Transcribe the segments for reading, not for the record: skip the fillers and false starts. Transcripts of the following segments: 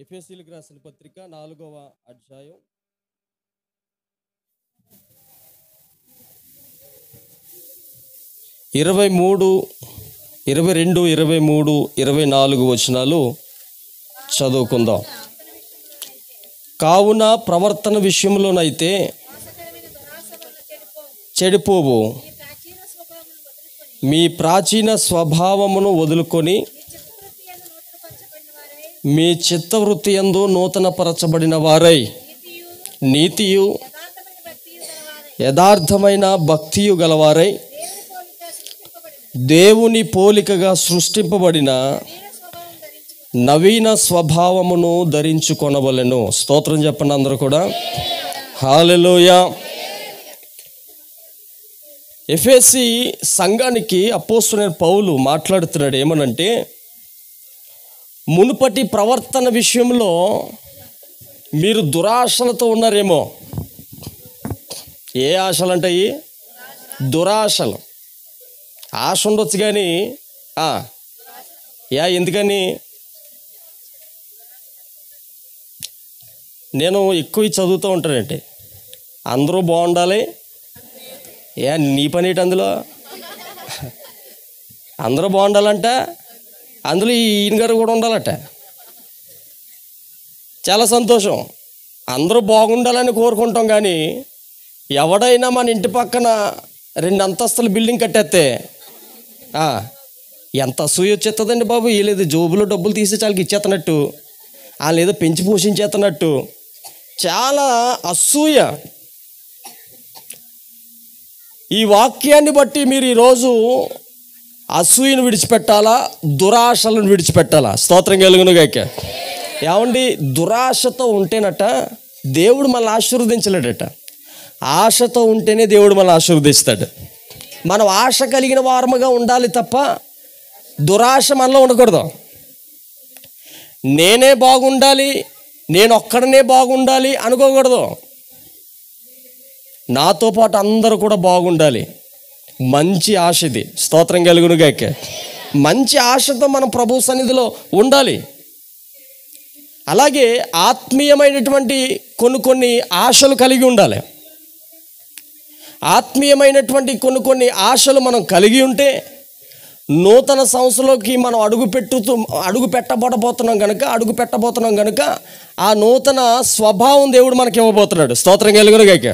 ఎఫెసీయులకు రాసిన పత్రిక 4వ అధ్యాయం 22, 23, 24 వచనాలు చదువుకుందాం. కావున ప్రవర్తన విషయంలోనైతే చెడిపోవు, మీ ప్రాచీన స్వభావమును వదులుకొని మీ చిత్తవృత్తి యందు నూతనపరచబడిన వారై నీతియు యథార్థమైన భక్తియు గలవారై దేవుని పోలికగా సృష్టింపబడిన నవీన స్వభావమును ధరించుకొనవలెను. స్తోత్రం చెప్పండి అందరూ కూడా. హల్లెలూయా. ఎఫెసీ సంఘానికి అపోస్తలుడైన పౌలు మాట్లాడుతున్నాడు. ఏమనంటే, మునుపటి ప్రవర్తన విషయంలో మీరు దురాశలతో ఉన్నారేమో. ఏ ఆశలు అంటాయి? దురాశలు. ఆశ ఉండొచ్చు కానీ ఎందుకని? నేను ఎక్కువ చదువుతూ ఉంటానంటే అందరూ బాగుండాలి. నీ పని ఏంటి అందులో? అందరూ బాగుండాలంట, అందులో ఈయన గారు కూడా ఉండాలట. చాలా సంతోషం, అందరూ బాగుండాలని కోరుకుంటాం. కానీ ఎవడైనా మన ఇంటి పక్కన 2 అంతస్తుల బిల్డింగ్ కట్టేస్తే ఎంత అసూయ వచ్చేస్తుందండి బాబు. వీళ్ళేదో జోబులో డబ్బులు తీసి చాలకి ఇచ్చేస్తున్నట్టు, వాళ్ళు ఏదో పెంచి పోషించేస్తున్నట్టు చాలా అసూయ. ఈ వాక్యాన్ని బట్టి మీరు ఈరోజు అసూయను విడిచిపెట్టాలా, దురాశలను విడిచిపెట్టాలా? స్తోత్రం కలుగును గాక. ఏమండి, దురాశతో ఉంటేనట దేవుడు మనల్ని ఆశీర్వదించలేడట. ఆశతో ఉంటేనే దేవుడు మనల్ని ఆశీర్వదిస్తాడు. మనం ఆశ కలిగిన వారముగా ఉండాలి తప్ప దురాశ మనలో ఉండకూడదు. నేనే బాగుండాలి, నేను ఒక్కడనే బాగుండాలి అనుకోకూడదు. నాతో పాటు అందరూ కూడా బాగుండాలి. మంచి ఆశ ఇది. స్తోత్రం కలుగును గాక. మంచి ఆశతో మనం ప్రభు సన్నిధిలో ఉండాలి. అలాగే ఆత్మీయమైనటువంటి కొన్ని ఆశలు కలిగి ఉండాలి. ఆత్మీయమైనటువంటి కొన్ని ఆశలు మనం కలిగి ఉంటే నూతన సంవత్సరంలోకి మనం అడుగు పెట్టబోతున్నాం కనుక ఆ నూతన స్వభావం దేవుడు మనకి ఇవ్వబోతున్నాడు. స్తోత్రం కలుగును గాక.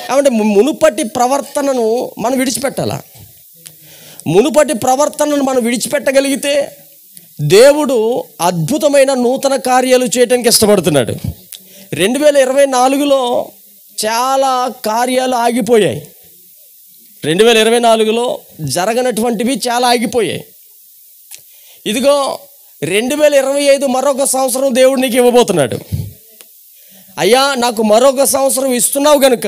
కాబట్టి మునుపటి ప్రవర్తనను మనం విడిచిపెట్టాలా. మునుపటి ప్రవర్తనను మనం విడిచిపెట్టగలిగితే దేవుడు అద్భుతమైన నూతన కార్యాలు చేయడానికి ఇష్టపడుతున్నాడు. 2024లో చాలా కార్యాలు ఆగిపోయాయి. 2024లో జరగనటువంటివి చాలా ఆగిపోయాయి. ఇదిగో 2025 మరొక సంవత్సరం దేవుడు నీకు ఇవ్వబోతున్నాడు. అయ్యా, నాకు మరొక సంవత్సరం ఇస్తున్నావు కనుక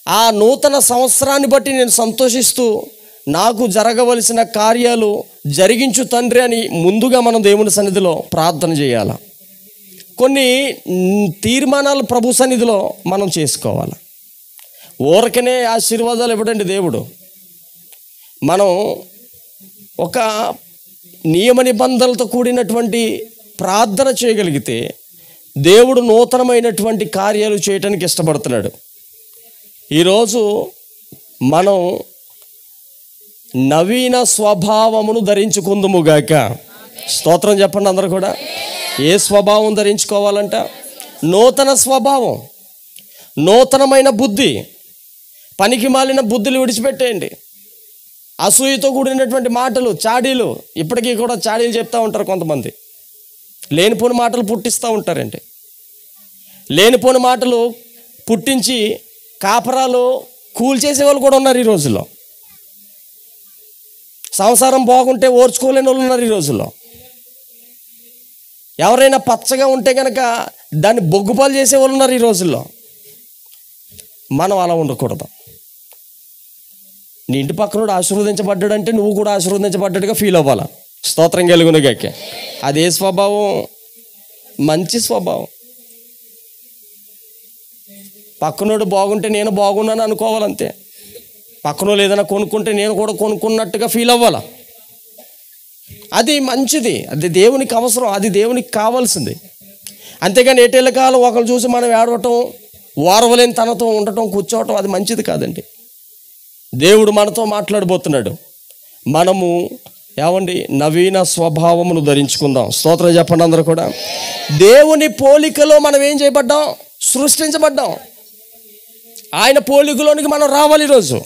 ఆ నూతన సంవత్సరాన్ని బట్టి నేను సంతోషిస్తూ నాకు జరగవలసిన కార్యాలు జరిగించు తండ్రి అని ముందుగా మనం దేవుని సన్నిధిలో ప్రార్థన చేయాలి. కొన్ని తీర్మానాలు ప్రభు సన్నిధిలో మనం చేసుకోవాలి. ఊరకనే ఆశీర్వాదాలు ఇవ్వడండి దేవుడు. మనం ఒక నియమ నిబంధనలతో కూడినటువంటి ప్రార్థన చేయగలిగితే దేవుడు నూతనమైనటువంటి కార్యాలు చేయటానికి ఇష్టపడుతున్నాడు. ఈరోజు మనం నవీన స్వభావమును ధరించుకుందుముగాక. స్తోత్రం చెప్పండి అందరూ కూడా. ఏ స్వభావం ధరించుకోవాలంట? నూతన స్వభావం, నూతనమైన బుద్ధి. పనికి మాలిన బుద్ధులు విడిచిపెట్టేయండి. అసూయతో కూడినటువంటి మాటలు, చాడీలు, ఇప్పటికీ కూడా చాడీలు చెప్తూ ఉంటారు కొంతమంది. లేనిపోని మాటలు పుట్టిస్తూ ఉంటారండి. లేనిపోని మాటలు పుట్టించి కాపరాలు కూల్చేసే వాళ్ళు కూడా ఉన్నారు ఈ రోజుల్లో. సంసారం బాగుంటే ఓర్చుకోలేని వాళ్ళు ఉన్నారు ఈ రోజుల్లో. ఎవరైనా పచ్చగా ఉంటే కనుక దాన్ని బొగ్గుపాలు చేసే వాళ్ళు ఉన్నారు ఈ రోజుల్లో. మనం అలా ఉండకూడదు. నీ ఇంటి పక్కనోడు ఆశీర్వదించబడ్డాడు అంటే నువ్వు కూడా ఆశీర్వదించబడ్డాడుగా ఫీల్ అవ్వాలా. స్తోత్రం కలుగును గాక. అదే స్వభావం, మంచి స్వభావం. పక్కనోడు బాగుంటే నేను బాగున్నాను అనుకోవాలంతే. పక్కనోడు ఏదైనా కొనుక్కుంటే నేను కూడా కొనుక్కున్నట్టుగా ఫీల్ అవ్వాలా. అది మంచిది, అది దేవునికి అవసరం, అది దేవునికి కావాల్సింది. అంతేగాని ఏటేళ్ళ కాలం ఒకరు చూసి మనం ఏడవటం, ఓర్వలేని తనతో ఉండటం, కూర్చోవటం అది మంచిది కాదండి. దేవుడు మనతో మాట్లాడబోతున్నాడు. మనము ఏమండి నవీన స్వభావమును ధరించుకుందాం. స్తోత్రం చెప్పండి అందరూ కూడా. దేవుని పోలికలో మనం ఏం చేయబడ్డాం? సృష్టించబడ్డాం. ఆయన పోలికలోనికి మనం రావాలి. ఈరోజు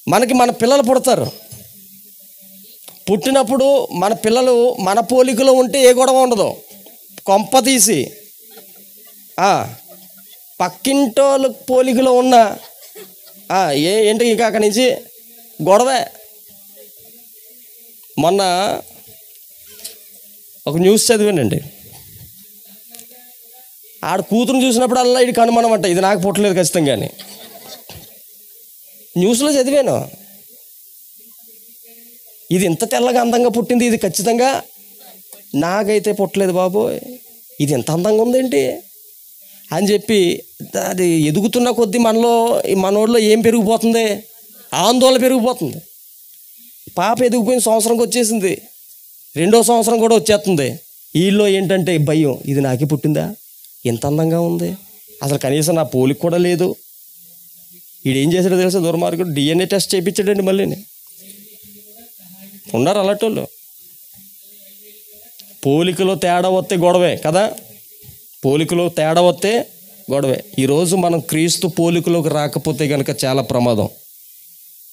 మనకి మన పిల్లలు పుడతారు. పుట్టినప్పుడు మన పిల్లలు మన పోలికలో ఉంటే ఏ గొడవ ఉండదు. కొంప తీసి పక్కింటోళ్ళ పోలికలో ఉన్న ఏంటి ఇంకా అక్కడి నుంచి గొడవే. మొన్న ఒక న్యూస్ చదివానండి. ఆడ కూతురుని చూసినప్పుడు అలా ఇది కనుమనమంట, ఇది నాకు పుట్టలేదు ఖచ్చితంగా అని న్యూస్లో చదివాను. ఇది ఇంత తెల్లగా అందంగా పుట్టింది, ఇది ఖచ్చితంగా నాకైతే పుట్టలేదు బాబు, ఇది ఎంత అందంగా ఉందేంటి అని చెప్పి అది ఎదుగుతున్న కొద్దీ మనోడిలో ఏం పెరిగిపోతుంది? ఆందోళన పెరిగిపోతుంది. పాప ఎదిగిపోయిన సంవత్సరంకి వచ్చేసింది, 2వ సంవత్సరం కూడా వచ్చేస్తుంది. వీళ్ళు ఏంటంటే భయం, ఇది నాకే పుట్టిందా, ఎంత అందంగా ఉంది, అసలు కనీసం నా పోలిక కూడా లేదు. వీడేం చేశాడో తెలుసా దుర్మార్గుడు? DNA టెస్ట్ చేయించాడండి. మళ్ళీ ఉన్నారు అలాంటోళ్ళు. పోలికలో తేడా వస్తే గొడవే కదా, పోలికలో తేడా వస్తే గొడవే. ఈరోజు మనం క్రీస్తు పోలికలోకి రాకపోతే కనుక చాలా ప్రమాదం.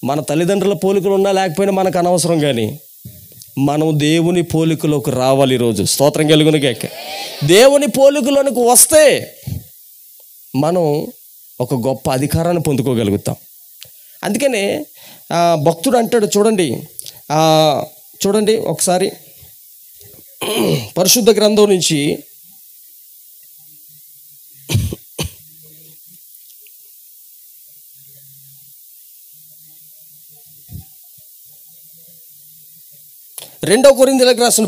మన తల్లిదండ్రుల పోలికలు ఉన్నా లేకపోయినా మనకు అనవసరం, కానీ మనం దేవుని పోలికలోకి రావాలి ఈరోజు. స్తోత్రం కలుగును గాక. దేవుని పోలికలోనికి వస్తే మనం ఒక గొప్ప అధికారాన్ని పొందుకోగలుగుతాం. అందుకనే భక్తుడు అంటాడు, చూడండి ఒకసారి పరిశుద్ధ గ్రంథం నుంచి రెండవ కొరింథీయులకు రాసిన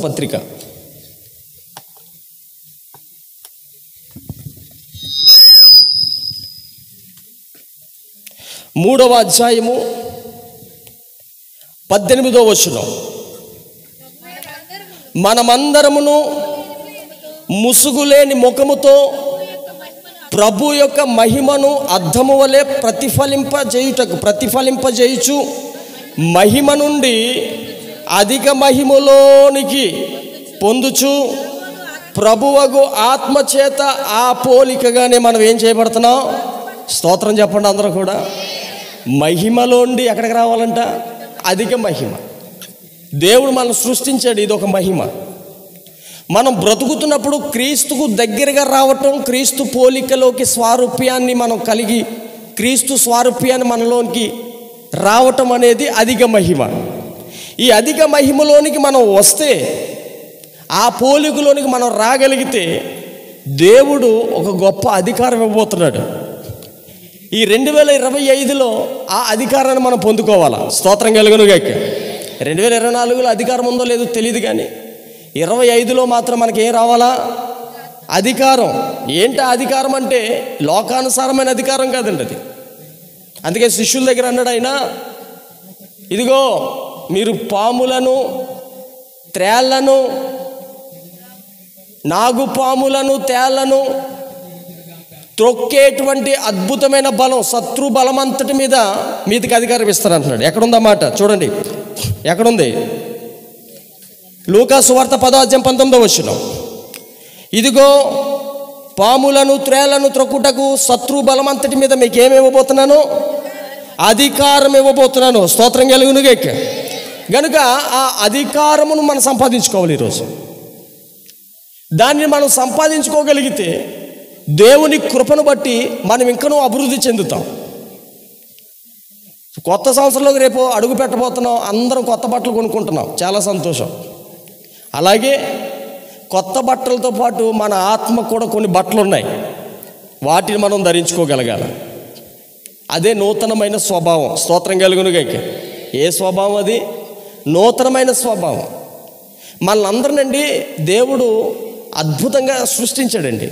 పత్రిక 3వ అధ్యాయము 18వ వచనం. మనమందరమును ముసుగులేని ముఖముతో ప్రభు యొక్క మహిమను అద్దము వలె ప్రతిఫలింపజేయుచు మహిమ నుండి అధిక మహిమలోనికి పొందుచు ప్రభువగు ఆత్మచేత ఆ పోలికగానే మనం ఏం చేయబడుతున్నాం? స్తోత్రం చెప్పండి అందరూ కూడా. మహిమలోండి ఎక్కడికి రావాలంట? అధిక మహిమ. దేవుడు మనం సృష్టించాడు, ఇది ఒక మహిమ. మనం బ్రతుకుతున్నప్పుడు క్రీస్తుకు దగ్గరగా రావటం, క్రీస్తు పోలికలోకి స్వారూప్యాన్ని మనం కలిగి క్రీస్తు స్వారూప్యాన్ని మనలోనికి రావటం అనేది అధిక మహిమ. ఈ అధిక మహిమలోనికి మనం వస్తే, ఆ పోలికలోనికి మనం రాగలిగితే దేవుడు ఒక గొప్ప అధికారం ఇవ్వబోతున్నాడు. ఈ 2025లో ఆ అధికారాన్ని మనం పొందుకోవాలా. స్తోత్రం కలుగును గాక. 2024లో అధికారం ఉందో లేదో తెలియదు, కానీ 25లో మాత్రం మనకి ఏం రావాలా? అధికారం. ఏంటి అధికారం అంటే లోకానుసారమైన అధికారం కాదండి అది. అందుకే శిష్యుల దగ్గర అన్నాడు ఆయన, ఇదిగో మీరు పాములను, త్రేళ్లను, నాగుపాములను, తేళ్లను త్రొక్కేటువంటి అద్భుతమైన బలం, శత్రు బలం అంతటి మీద మీదికి అధికారం ఇస్తారంటున్నాడు. ఎక్కడుందన్నమాట చూడండి, ఎక్కడుంది? లూకా సువార్త 10వ అధ్యాయం 19వ వచనం. ఇదిగో పాములను, త్రేళ్లను త్రొక్కుటకు శత్రు బలం అంతటి మీద మీకు ఏమి ఇవ్వబోతున్నాను? అధికారం ఇవ్వబోతున్నాను. స్తోత్రం కలుగును గాక. గనుక ఆ అధికారమును మనం సంపాదించుకోవాలి ఈరోజు. దాన్ని మనం సంపాదించుకోగలిగితే దేవుని కృపను బట్టి మనం ఇంకనూ అభివృద్ధి చెందుతాం. కొత్త సంవత్సరంలోకి రేపు అడుగు పెట్టబోతున్నాం, అందరం కొత్త బట్టలు కొనుక్కుంటున్నాం, చాలా సంతోషం. అలాగే కొత్త బట్టలతో పాటు మన ఆత్మ కూడా కొన్ని బట్టలు ఉన్నాయి, వాటిని మనం ధరించుకోగలగాలి. అదే నూతనమైన స్వభావం. స్తోత్రం కలుగును గాక. ఏ స్వభావం అది? నూతనమైన స్వభావం. మనందరినండి దేవుడు అద్భుతంగా సృష్టించాడండి.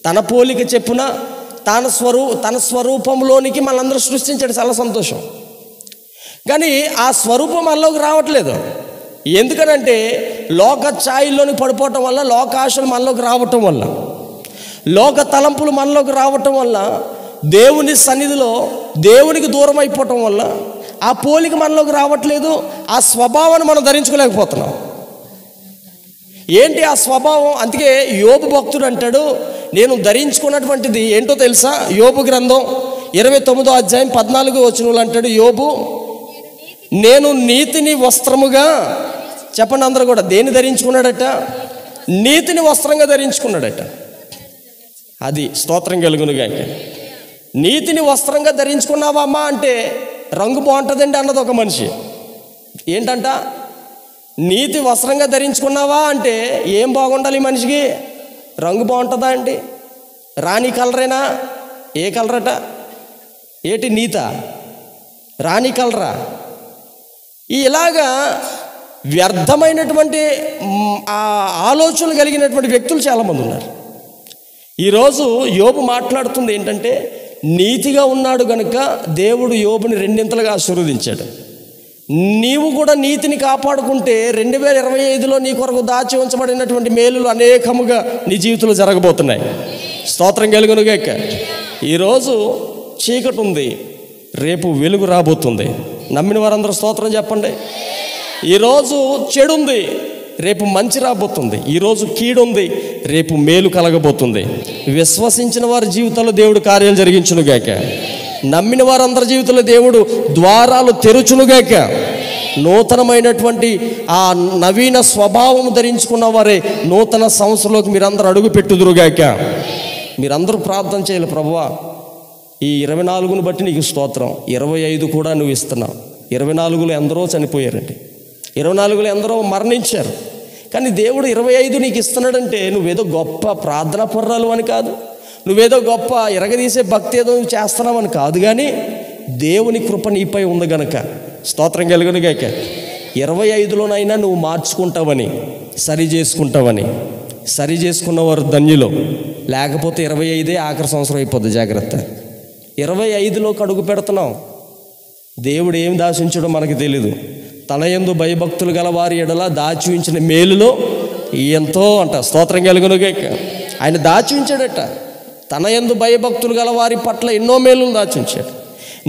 తన పోలిక చెప్పున తన స్వరూపంలోనికి మనందరూ సృష్టించాడు. చాలా సంతోషం. కానీ ఆ స్వరూపం మనలోకి రావట్లేదు. ఎందుకనంటే లోక ఛాయల్లోని పడిపోవటం వల్ల, లోకాశలు మనలోకి రావటం వల్ల, లోక తలంపులు మనలోకి రావటం వల్ల, దేవుని సన్నిధిలో దేవునికి దూరం అయిపోవటం వల్ల ఆ పోలిక మనలోకి రావట్లేదు. ఆ స్వభావాన్ని మనం ధరించుకోలేకపోతున్నాం. ఏంటి ఆ స్వభావం? అందుకే యోబు భక్తుడు అంటాడు, నేను ధరించుకున్నటువంటిది ఏంటో తెలుసా? యోబు గ్రంథం 29వ అధ్యాయం 14వ వచనంలో అంటాడు యోబు, నేను నీతిని వస్త్రముగా, చెప్పండి అందరూ కూడా, దేన్ని ధరించుకున్నాడట? నీతిని వస్త్రంగా ధరించుకున్నాడట. అది స్తోత్రం కలుగునుగాక. నీతిని వస్త్రంగా ధరించుకున్నావా అమ్మా అంటే రంగు బాగుంటుందండి అన్నది ఒక మనిషి. ఏంటంట? నీతి వస్త్రంగా ధరించుకున్నావా అంటే ఏం బాగుండాలి ఈ మనిషికి? రంగు బాగుంటుందా అండి? రాణి కలరేనా? ఏ కలరట? ఏటి నీత? రాణి కలరా? ఇలాగా వ్యర్థమైనటువంటి ఆలోచనలు కలిగినటువంటి వ్యక్తులు చాలామంది ఉన్నారు. ఈరోజు యోబు మాట్లాడుతుంది ఏంటంటే, నీతిగా ఉన్నాడు కనుక దేవుడు యోబుని రెండింతలుగా ఆశీర్వదించాడు. నీవు కూడా నీతిని కాపాడుకుంటే 2025లో నీ కొరకు దాచి ఉంచబడినటువంటి మేలులు అనేకముగా నీ జీవితంలో జరగబోతున్నాయి. స్తోత్రం కలుగునుగాక. ఈరోజు చీకటి ఉంది, రేపు వెలుగు రాబోతుంది. నమ్మిన వారందరూ స్తోత్రం చెప్పండి. ఈరోజు చెడు ఉంది, రేపు మంచి రాబోతుంది. ఈరోజు కీడు ఉంది, రేపు మేలు కలగబోతుంది. విశ్వసించిన వారి జీవితంలో దేవుడు కార్యాలు జరిగించునుగాక. నమ్మిన వారందరి జీవితంలో దేవుడు ద్వారాలు తెరుచునుగాక. నూతనమైనటువంటి ఆ నవీన స్వభావం ధరించుకున్న వారే నూతన సంవత్సరంలోకి మీరందరూ అడుగు పెట్టుదురుగాక. మీరందరూ ప్రార్థన చేయాలి, ప్రభువా ఈ 24ను బట్టి నీకు స్తోత్రం, 25 కూడా నువ్వు ఇస్తున్నావు. 24లో ఎందరో చనిపోయారండి, 24లో ఎందరో మరణించారు. కానీ దేవుడు 25 నీకు ఇస్తున్నాడంటే నువ్వేదో గొప్ప ప్రార్థనా పర్రాలు అని కాదు, నువ్వేదో గొప్ప ఎరగదీసే భక్తి ఏదో నువ్వు చేస్తున్నావని కాదు, కానీ దేవుని కృప నీపై ఉంది గనక స్తోత్రం కలుగునుగాక. 25లోనైనా నువ్వు మార్చుకుంటావని, సరి చేసుకుంటావని. సరి చేసుకున్నవారు ధన్యులు, లేకపోతే 25 ఆఖరి సంవత్సరం అయిపోద్ది. జాగ్రత్త. 25లోకి అడుగు పెడుతున్నాం. దేవుడు ఏం దాచించడో మనకు తెలీదు. తన యందు భయభక్తులు గల వారి ఎడల దాచి ఉంచిన మేలులో ఎంతో అంట. స్తోత్రం కలుగునుగాక. ఆయన దాచి ఉంచాడట. తన యందు భయభక్తులు గల వారి పట్ల ఎన్నో మేలులు దాచి ఉంచాడు.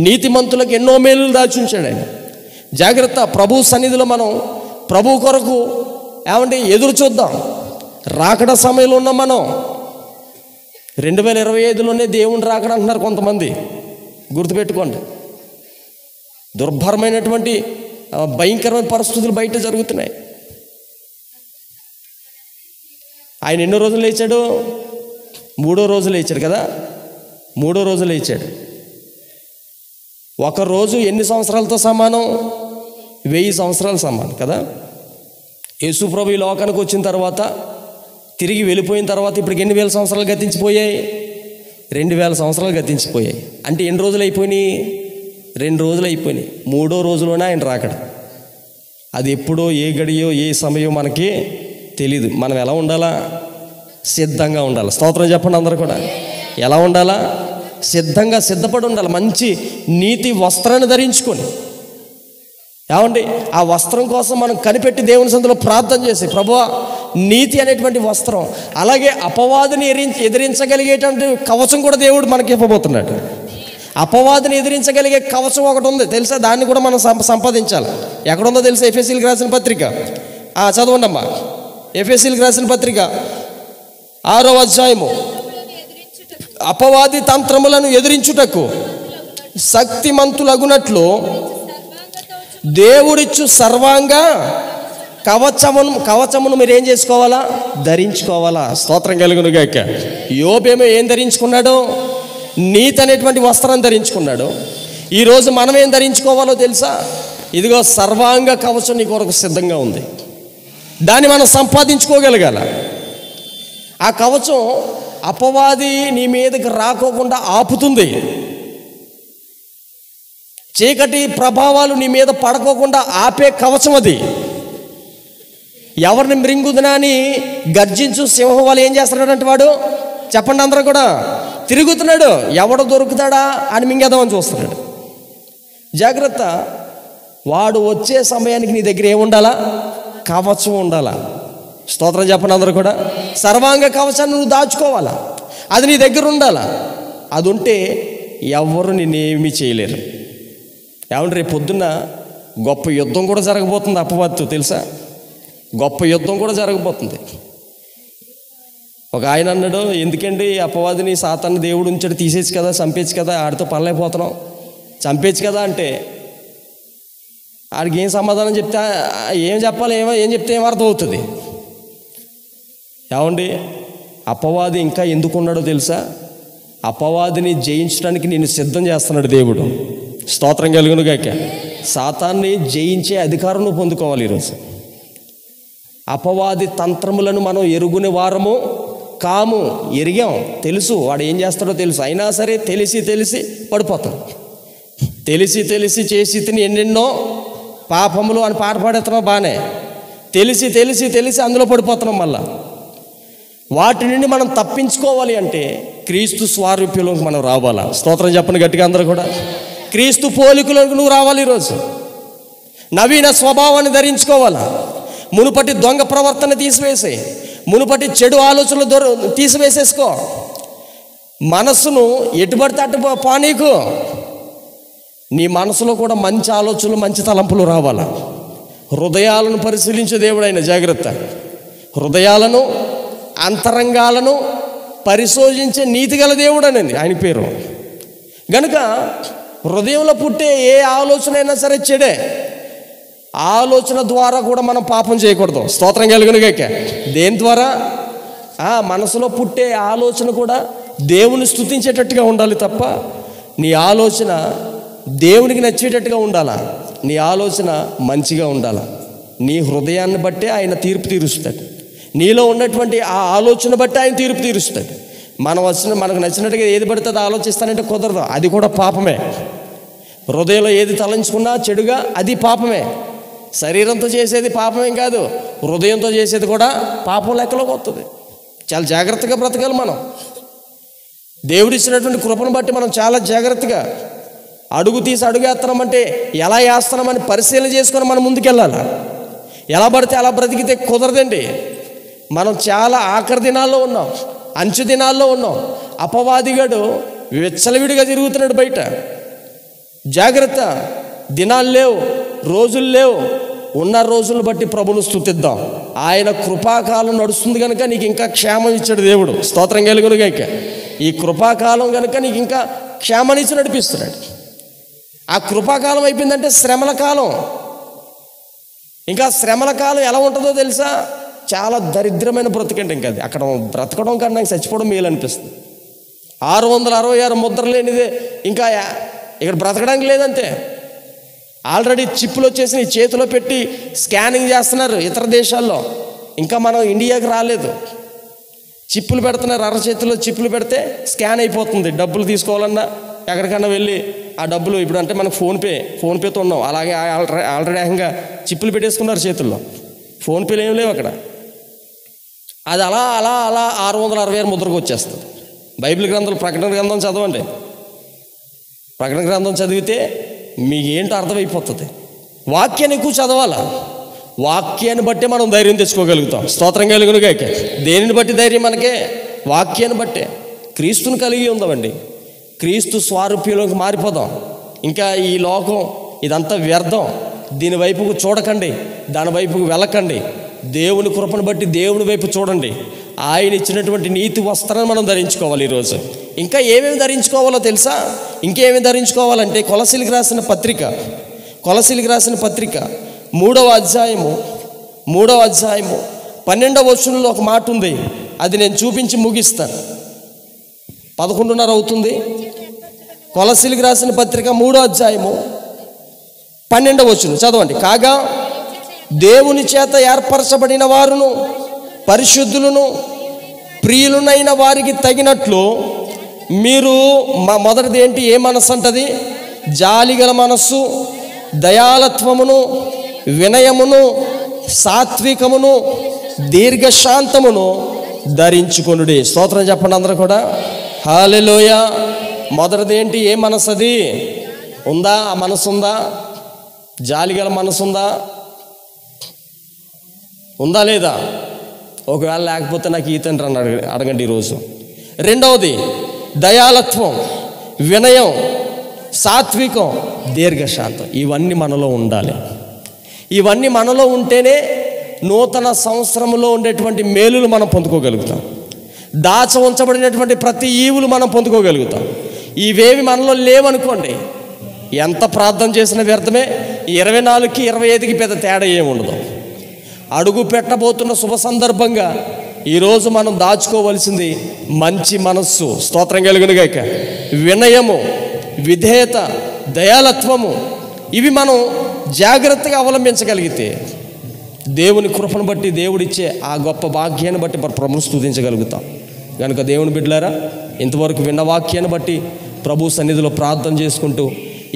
నీతిమంతులకు ఎన్నో మేలులు దాచి ఉంచాడు ఆయన. జాగ్రత్త. ప్రభు సన్నిధిలో మనం ప్రభు కొరకు ఏమంటే ఎదురు చూద్దాం. రాకడ సమయంలో ఉన్నాం మనం. 2025లోనే దేవుని రాకడ అంటున్నారు కొంతమంది. గుర్తుపెట్టుకోండి. దుర్భరమైనటువంటి భయంకరమైన పరిస్థితులు బయట జరుగుతున్నాయి. ఆయన ఎన్నో రోజులు లేచాడు? 3వ రోజు లేచాడు కదా. 3వ రోజు లేచాడు. ఒక రోజు ఎన్ని సంవత్సరాలతో సమానం? 1000 సంవత్సరాలు సమానం కదా. యేసు ప్రభు ఈ లోకానికి వచ్చిన తర్వాత, తిరిగి వెళ్ళిపోయిన తర్వాత ఇప్పటికి ఎన్ని వేల సంవత్సరాలు గతించిపోయాయి? 2000 సంవత్సరాలు గతించిపోయాయి. అంటే ఎన్ని రోజులు అయిపోయినాయి? 2 రోజులు అయిపోయినాయి. 3వ రోజులోనే ఆయన రాకడ. అది ఎప్పుడో, ఏ గడియో, ఏ సమయం మనకి తెలీదు. మనం ఎలా ఉండాలా? సిద్ధంగా ఉండాలి. స్తోత్రం చెప్పండి అందరూ కూడా. ఎలా ఉండాలా? సిద్ధంగా, సిద్ధపడి ఉండాలి. మంచి నీతి వస్త్రాన్ని ధరించుకొని, ఏమండి ఆ వస్త్రం కోసం మనం కనిపెట్టి దేవుని సన్నిధిలో ప్రార్థన చేసి, ప్రభువా నీతి అనేటువంటి వస్త్రం, అలాగే అపవాదిని ఎదిరించగలిగేటువంటి కవచం కూడా దేవుడు మనకి ఇవ్వబోతున్నాడు. అపవాదిని ఎదిరించగలిగే కవచం ఒకటి ఉంది తెలుసా? దాన్ని కూడా మనం సంపాదించాలి. ఎక్కడుందో తెలుసా? ఎఫెసీయులకు రాసిన పత్రిక. చదవండి అమ్మా. ఎఫెసీయులకు రాసిన పత్రిక 6వ అధ్యాయము. అపవాది తంత్రములను ఎదిరించుటకు శక్తిమంతులగునట్లు దేవుడిచ్చు సర్వాంగ కవచమును మీరు ఏం చేసుకోవాలా? ధరించుకోవాలా. స్తోత్రం కలుగునుగాక. యోబేమో ఏం ధరించుకున్నాడు? నీతి అనేటువంటి వస్త్రాన్ని ధరించుకున్నాడు. ఈరోజు మనం ఏం ధరించుకోవాలో తెలుసా? ఇదిగో సర్వాంగ కవచం నీ కొరకు సిద్ధంగా ఉంది. దాన్ని మనం సంపాదించుకోగలగాల. ఆ కవచం అపవాది నీ మీదకి రాకోకుండా ఆపుతుంది. చీకటి ప్రభావాలు నీ మీద పడకోకుండా ఆపే కవచం అది. ఎవరిని మృంగుదునా అని గర్జించు సింహం వాళ్ళు ఏం చేస్తున్నాడంటే వాడు, చెప్పండి అందరూ కూడా, తిరుగుతున్నాడు. ఎవడు దొరుకుతాడా అని మింగేద్దామని చూస్తున్నాడు. జాగ్రత్త. వాడు వచ్చే సమయానికి నీ దగ్గర ఏముండాలా? కవచం ఉండాలా. స్తోత్రం చెప్పండి అందరూ కూడా. సర్వాంగ కవచాన్ని నువ్వు దాచుకోవాలా, అది నీ దగ్గర ఉండాలా. అది ఉంటే ఎవరు నిన్నేమీ చేయలేరు. ఏమంటే రేపు పొద్దున్న గొప్ప యుద్ధం కూడా జరగబోతుంది అపవాదితో, తెలుసా? గొప్ప యుద్ధం కూడా జరగబోతుంది. ఒక ఆయన అన్నాడు, ఎందుకండి అపవాదిని సాతాన్ని దేవుడు ఉంచాడు, తీసేసి కదా, చంపేచ్చు కదా, ఆడితో పనలేకపోతున్నాం, చంపేచ్చు కదా అంటే ఆడికి ఏం సమాధానం చెప్తే ఏం చెప్పాలి, ఏం చెప్తే ఏం అర్థం అవుతుంది? ఏమండి, అపవాది ఇంకా ఎందుకున్నాడో తెలుసా? అపవాదిని జయించడానికి నేను సిద్ధం చేస్తున్నాడు దేవుడు. స్తోత్రం కలుగును గాక. సాతాన్ని జయించే అధికారం నువ్వు పొందుకోవాలి ఈరోజు. అపవాది తంత్రములను మనం ఎరుగుని వారము కాము, ఎరిగాం, తెలుసు వాడు ఏం చేస్తాడో తెలుసు. అయినా సరే తెలిసి పడిపోతాం. తెలిసి చేసి తిని ఎన్నెన్నో పాపములు అని పాట పాడేస్తున్నాం, బాగానే. తెలిసి అందులో పడిపోతున్నాం. మళ్ళా వాటి నుండి మనం తప్పించుకోవాలి అంటే క్రీస్తు స్వారూప్యంలోకి మనం రావాలా. స్తోత్రం చెప్పండి గట్టిగా అందరూ కూడా. క్రీస్తు పోలికలోకి నువ్వు రావాలి ఈరోజు. నవీన స్వభావాన్ని ధరించుకోవాలా. మునుపటి దొంగ ప్రవర్తన తీసివేసి, మునుపటి చెడు ఆలోచనలు తీసివేసేసుకో. మనస్సును ఎటుబడితే అటు పానీకు. నీ మనసులో కూడా మంచి ఆలోచనలు, మంచి తలంపులు రావాలా. హృదయాలను పరిశీలించే దేవుడైన, జాగ్రత్త. హృదయాలను, అంతరంగాలను పరిశోధించే నీతిగల దేవుడు అనేది ఆయన పేరు. గనుక హృదయంలో పుట్టే ఏ ఆలోచన అయినా సరే చెడే. ఆలోచన ద్వారా కూడా మనం పాపం చేయకూడదు. స్తోత్రం కలుగును గాక. దేని ద్వారా? మనసులో పుట్టే ఆలోచన కూడా దేవుని స్తుతించేటట్టుగా ఉండాలి తప్ప నీ ఆలోచన దేవునికి నచ్చేటట్టుగా ఉండాలా. నీ ఆలోచన మంచిగా ఉండాలా. నీ హృదయాన్ని బట్టే ఆయన తీర్పు తీరుస్తాడు. నీలో ఉన్నటువంటి ఆ ఆలోచన బట్టి ఆయన తీర్పు తీరుస్తాడు. మనకు నచ్చినట్టుగా ఏది పడితే అది ఆలోచిస్తానంటే కుదరదు, అది కూడా పాపమే. హృదయంలో ఏది తలంచుకున్నా చెడుగా, అది పాపమే. శరీరంతో చేసేది పాపమేం కాదు, హృదయంతో చేసేది కూడా పాపం లెక్కలోకి వస్తుంది. చాలా జాగ్రత్తగా బ్రతకాలి మనం. దేవుడిచ్చినటువంటి కృపను బట్టి మనం చాలా జాగ్రత్తగా అడుగు వేస్తున్నామంటే ఎలా వేస్తున్నామని పరిశీలన చేసుకొని మనం ముందుకెళ్ళాలి. ఎలా పడితే అలా బ్రతికితే కుదరదండి. మనం చాలా ఆఖరి దినాల్లో ఉన్నాం, అంచు దినాల్లో ఉన్నాం. అపవాదిగాడు విచ్చలవిడిగా తిరుగుతున్నాడు బయట. జాగ్రత్త. దినాలు లేవు, రోజులు లేవు. ఉన్న రోజులను బట్టి ప్రభును స్తుతిద్దాం. ఆయన కృపాకాలం నడుస్తుంది కనుక నీకు ఇంకా క్షేమం ఇచ్చాడు దేవుడు. స్తోత్రం కలుగును గాక. ఈ కృపాకాలం కనుక నీకు ఇంకా క్షేమాన్నిచ్చి నడిపిస్తున్నాడు. ఆ కృపాకాలం అయిపోయిందంటే శ్రమల కాలం. ఇంకా శ్రమల కాలం ఎలా ఉంటుందో తెలుసా? చాలా దరిద్రమైన బ్రతికండి. ఇంకా అది అక్కడ బ్రతకడం కన్నా నాకు చచ్చిపోవడం మేలు అనిపిస్తుంది. 666 ముద్ర లేనిదే ఇంకా ఇక్కడ బ్రతకడానికి లేదంతే. ఆల్రెడీ చిప్పులు వచ్చేసి నీ చేతిలో పెట్టి స్కానింగ్ చేస్తున్నారు ఇతర దేశాల్లో. ఇంకా మనం ఇండియాకి రాలేదు. చిప్పులు పెడుతున్నారు, అరచేతిలో చిప్పులు పెడితే స్కాన్ అయిపోతుంది. డబ్బులు తీసుకోవాలన్నా ఎక్కడికన్నా వెళ్ళి ఆ డబ్బులు ఇప్పుడు అంటే మనకు ఫోన్పేతో ఉన్నాం. అలాగే ఆల్రెడీ ఏకంగా చిప్పులు పెట్టేసుకున్నారు చేతుల్లో. ఫోన్పేలు ఏం లేవు అక్కడ. అది అలా 666 ముద్రకు వచ్చేస్తుంది. బైబిల్ గ్రంథాలు, ప్రకటన గ్రంథం చదవండి. ప్రకటన గ్రంథం చదివితే మీకు ఏంటో అర్థమైపోతుంది. వాక్యాన్ని ఎక్కువ చదవాలా. వాక్యాన్ని బట్టే మనం ధైర్యం తెచ్చుకోగలుగుతాం. స్తోత్రం కలుగును గాక. దేనిని బట్టి ధైర్యం? మనకే వాక్యాన్ని బట్టే. క్రీస్తుని కలిగి ఉందామండి. క్రీస్తు స్వారూప్యంలోకి మారిపోదాం. ఇంకా ఈ లోకం ఇదంతా వ్యర్థం. దీని వైపుకు చూడకండి, దాని వైపుకు వెళ్ళకండి. దేవుని కృపను బట్టి దేవుని వైపు చూడండి. ఆయన ఇచ్చినటువంటి నీతి వస్త్రాన్ని మనం ధరించుకోవాలి ఈరోజు. ఇంకా ఏమేమి ధరించుకోవాలో తెలుసా? ఇంకేమేమి ధరించుకోవాలంటే కొలసీలకు రాసిన పత్రిక 3వ అధ్యాయము 12వ వచనంలో ఒక మాట ఉంది. అది నేను చూపించి ముగిస్తాను. 11:30 అవుతుంది. కొలసీలకు రాసిన పత్రిక 3వ అధ్యాయము 12వ వచనం చదవండి. కాగా దేవుని చేత ఏర్పరచబడిన వారును పరిశుద్ధులను ప్రియులునైన వారికి తగినట్లు మీరు మొదటిది ఏంటి? ఏ మనస్సు అంటది? జాలిగల మనస్సు, దయాలత్వమును, వినయమును, సాత్వికమును, దీర్ఘశాంతమును ధరించుకొనుడి. స్తోత్రం చెప్పండి అందరూ కూడా. హల్లెలూయా. మొదటిది ఏంటి? ఏ మనస్సు? అది ఉందా? ఆ మనస్సు ఉందా? జాలిగల మనసు ఉందా? ఉందా లేదా? ఒకవేళ లేకపోతే నాకు ఈతండ్రి అని అడగండి ఈరోజు. రెండవది దయాలత్వం, వినయం, సాత్వికం, దీర్ఘశాంతం. ఇవన్నీ మనలో ఉండాలి. ఇవన్నీ మనలో ఉంటేనే నూతన సంవత్సరంలో ఉండేటువంటి మేలులు మనం పొందుకోగలుగుతాం. దాచ ఉంచబడినటువంటి ప్రతి ఈవులు మనం పొందుకోగలుగుతాం. ఇవేవి మనలో లేవనుకోండి, ఎంత ప్రార్థన చేసిన వ్యర్థమే. 24కి 25కి పెద్ద తేడా ఏముండదు. అడుగు పెట్టబోతున్న శుభ సందర్భంగా ఈరోజు మనం దాచుకోవలసింది మంచి మనస్సు, స్తోత్రం కలుగునుగాక, వినయము, విధేయత, దయాలత్వము. ఇవి మనం జాగ్రత్తగా అవలంబించగలిగితే దేవుని కృపను బట్టి, దేవుడిచ్చే ఆ గొప్ప భాగ్యాన్ని బట్టి ప్రభువును స్తుతించగలుగుతాం. కనుక దేవుని బిడ్డలారా, ఇంతవరకు విన్న వాక్యాన్ని బట్టి ప్రభు సన్నిధిలో ప్రార్థన చేసుకుంటూ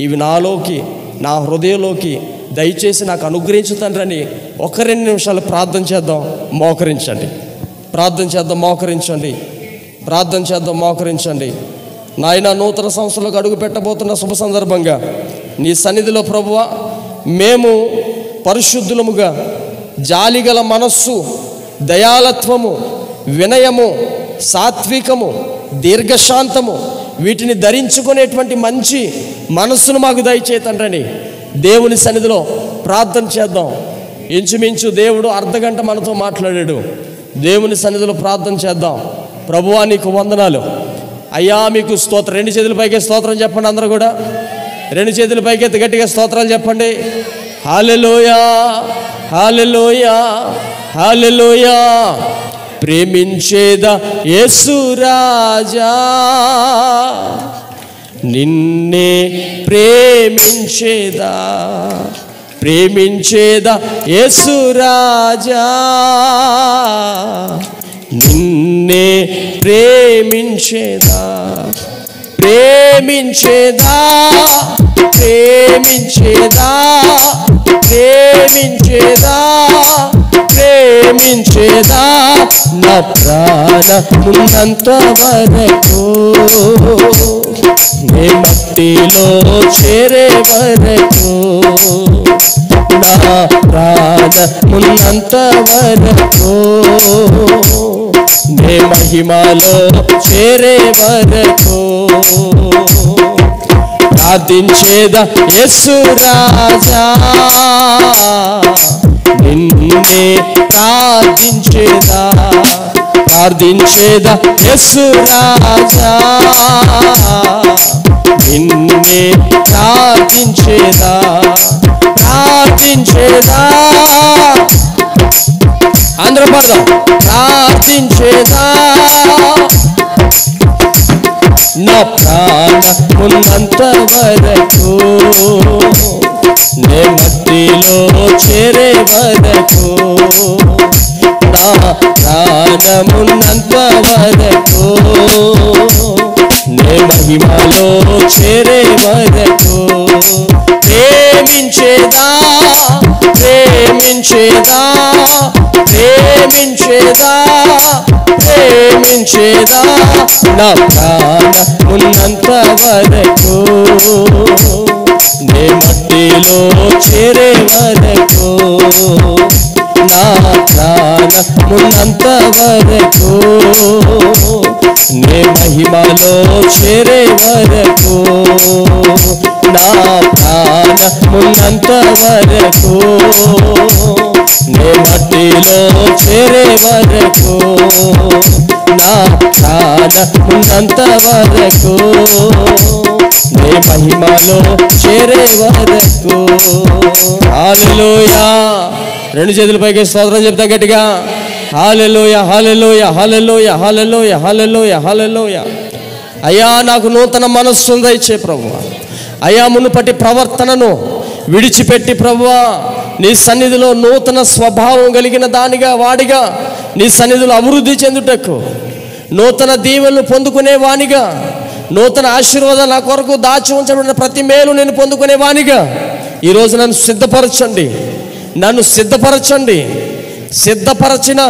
ఇవి నాలోకి, నా హృదయంలోకి దయచేసి నాకు అనుగ్రహించు తండ్రి అని 1-2 నిమిషాలు ప్రార్థన చేద్దాం. మోకరించండి, ప్రార్థన చేద్దాం. మోకరించండి, ప్రార్థన చేద్దాం. మోకరించండి. నాయన, నూతన సంవత్సరంలోకి అడుగు పెట్టబోతున్న శుభ సందర్భంగా నీ సన్నిధిలో ప్రభువా, మేము పరిశుద్ధులముగా జాలిగల మనస్సు, దయాలత్వము, వినయము, సాత్వికము, దీర్ఘశాంతము వీటిని ధరించుకునేటువంటి మంచి మనస్సును మాకు దయచేతండి దేవుని సన్నిధిలో ప్రార్థన చేద్దాం. ఇంచుమించు దేవుడు అర్ధగంట మనతో మాట్లాడాడు. దేవుని సన్నిధిలో ప్రార్థన చేద్దాం. ప్రభువా, నీకు వందనాలు అయ్యా, మీకు స్తోత్రం. 2 చేతుల పైకి స్తోత్రం చెప్పండి. అందరూ కూడా 2 చేతుల పైకి ఎత్తి గట్టిగా స్తోత్రాలు చెప్పండి. హల్లెలూయా, హల్లెలూయా, హల్లెలూయా. ప్రేమించేదా యేసు రాజా, నిన్నే ప్రేమించేదా, ప్రేమించేదా యేసు రాజా, నిన్నే ప్రేమించేదా, ప్రేమించేదా, ప్రేమించేదా, ప్రేమించేదా, ప్రేమించేదా నా ప్రాణమున్నంత వరకు, నే మట్టిలో చేరే వరకు, నా ప్రాణమున్నంత వరకు, నే మహిమలో చేరే వరకు ప్రార్థించేదా యేసు రాజా, నిన్నే ప్రార్థించేదా, ప్రార్థించేదా యేసు రాజా, నిన్నే ప్రార్థించేదా, ప్రార్థించేదా. అందరం పాడదాం. ప్రార్థించేదా నా ప్రాణమున్నంత వరకు, నే మట్టిలో చేరే వరకు, నా ప్రాణమున్నంత వరకు, నే మహిమలో చేరే వరకు ప్రేమించేదా, ప్రేమించేదా, ప్రేమించేదా, ప్రేమించేదా నా ప్రాణమున్నంత వరకు, నే మట్టిలో చేరే వరకు, నా ప్రాణమున్నంత వరకు, నే మహిమలో చేరే వరకు, నా ప్రాణమున్నంత వరకు, నే మట్టిలో చేరే వరకు, నా ప్రాణమున్నంత వరకు, నే మహిమలో చేరే వరకు. హల్లెలూయా. 2 చేతుల పైకి స్తోత్రం చెప్తా గట్టిగా. హల్లెలూయా, హల్లెలూయా, హల్లెలూయా, హల్లెలూయా, హల్లెలూయా, హల్లెలూయా. అయ్యా, నాకు నూతన మనస్సును దయచే ప్రభువా. అయ్యా, మునుపటి ప్రవర్తనను విడిచిపెట్టి ప్రభువా, నీ సన్నిధిలో నూతన స్వభావం కలిగిన దానిగా, వాడిగా నీ సన్నిధిలో అభివృద్ధి చెందుటకు, నూతన దీవెనలు పొందుకునే వానిగా, నూతన ఆశీర్వాదాలు నా కొరకు దాచి ఉంచబడిన ప్రతి మేలు నేను పొందుకునే వానిగా ఈరోజు నన్ను సిద్ధపరచండి, నన్ను సిద్ధపరచండి. సిద్ధపరచిన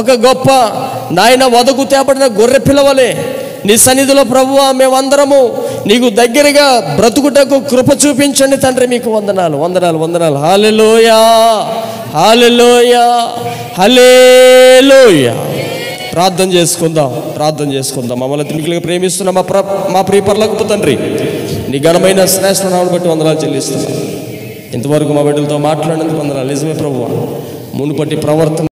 ఒక గొప్ప నాయన వదకు తేబడిన గొర్రె పిల్లవలే నీ సన్నిధిలో ప్రభువా మేమందరము నీకు దగ్గరగా బ్రతుకుటకు కృప చూపించండి తండ్రి. మీకు వందనాలు, వందనాలు, వందనాలు. హల్లెలూయా, హల్లెలూయా, హల్లెలూయా. ప్రార్థన చేసుకుందాం, ప్రార్థన చేసుకుందాం. మమ్మల్ని తిరిగిగా ప్రేమిస్తున్న మా ప్రియ పరలోకపు తండ్రి, నీ ఘనమైన శ్రేష్ఠనామమును బట్టి వందనాలు చెల్లిస్తున్నాం. ఇంతవరకు మా బిడ్డలతో మాట్లాడినందుకు వందనాలు. నిజమే ప్రభువా, మునుపటి ప్రవర్తన